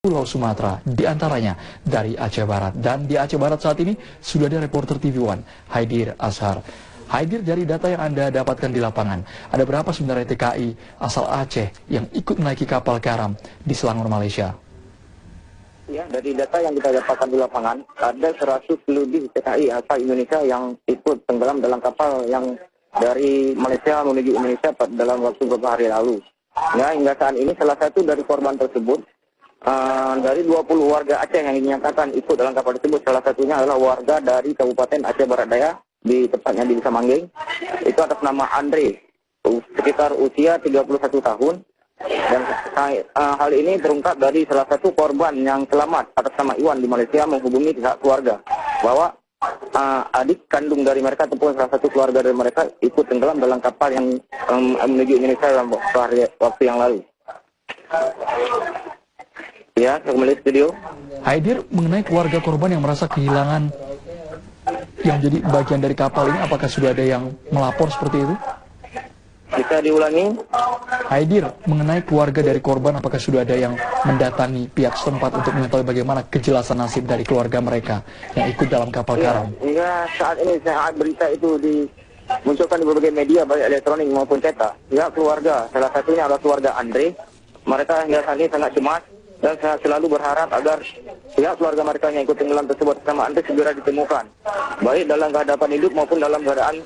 Pulau Sumatera, diantaranya dari Aceh Barat. Dan di Aceh Barat saat ini sudah ada reporter TV One, Haidir Ashar. Haidir, dari data yang Anda dapatkan di lapangan, ada berapa sebenarnya TKI asal Aceh yang ikut menaiki kapal karam di Selangor, Malaysia? Ya, dari data yang kita dapatkan di lapangan, ada 100 lebih TKI asal Indonesia yang ikut tenggelam dalam kapal yang dari Malaysia menuju Indonesia dalam waktu beberapa hari lalu. Ya, hingga saat ini salah satu dari korban tersebut, dari 20 warga Aceh yang dinyatakan ikut dalam kapal tersebut, salah satunya adalah warga dari Kabupaten Aceh Barat Daya, di tepatnya di Desa Manggeng. Itu atas nama Andre, sekitar usia 31 tahun. Dan hal ini terungkap dari salah satu korban yang selamat atas nama Iwan di Malaysia menghubungi pihak keluarga bahwa adik kandung dari mereka ataupun salah satu keluarga dari mereka ikut tenggelam dalam kapal yang menuju Indonesia dalam waktu yang lalu. Ya, kembali studio. Haidir, mengenai keluarga korban yang merasa kehilangan yang jadi bagian dari kapal ini, apakah sudah ada yang melapor seperti itu? Bisa diulangi? Haidir, mengenai keluarga dari korban, apakah sudah ada yang mendatangi pihak setempat untuk mengetahui bagaimana kejelasan nasib dari keluarga mereka yang ikut dalam kapal karam? Ya, saat ini saat berita itu dimunculkan di berbagai media, baik elektronik maupun cetak. Ya, keluarga, salah satunya adalah keluarga Andre. Mereka hingga saat ini sangat cemas dan saya selalu berharap agar pihak keluarga mereka yang ikut tenggelam tersebut sama Andre segera ditemukan, baik dalam keadaan hidup maupun dalam keadaan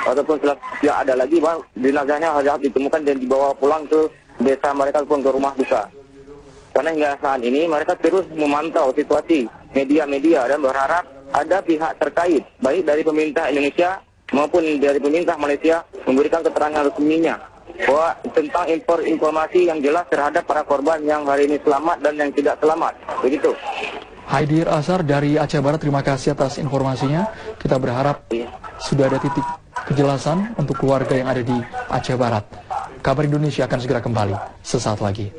ataupun tidak ada lagi, jenazahnya harus ditemukan dan dibawa pulang ke desa mereka ataupun ke rumah duka. Karena hingga saat ini mereka terus memantau situasi media-media dan berharap ada pihak terkait, baik dari pemerintah Indonesia maupun dari pemerintah Malaysia, memberikan keterangan resminya bahwa tentang informasi yang jelas terhadap para korban yang hari ini selamat dan yang tidak selamat. Begitu. Haidir Ashar dari Aceh Barat, terima kasih atas informasinya. Kita berharap sudah ada titik kejelasan untuk keluarga yang ada di Aceh Barat. Kabar Indonesia akan segera kembali sesaat lagi.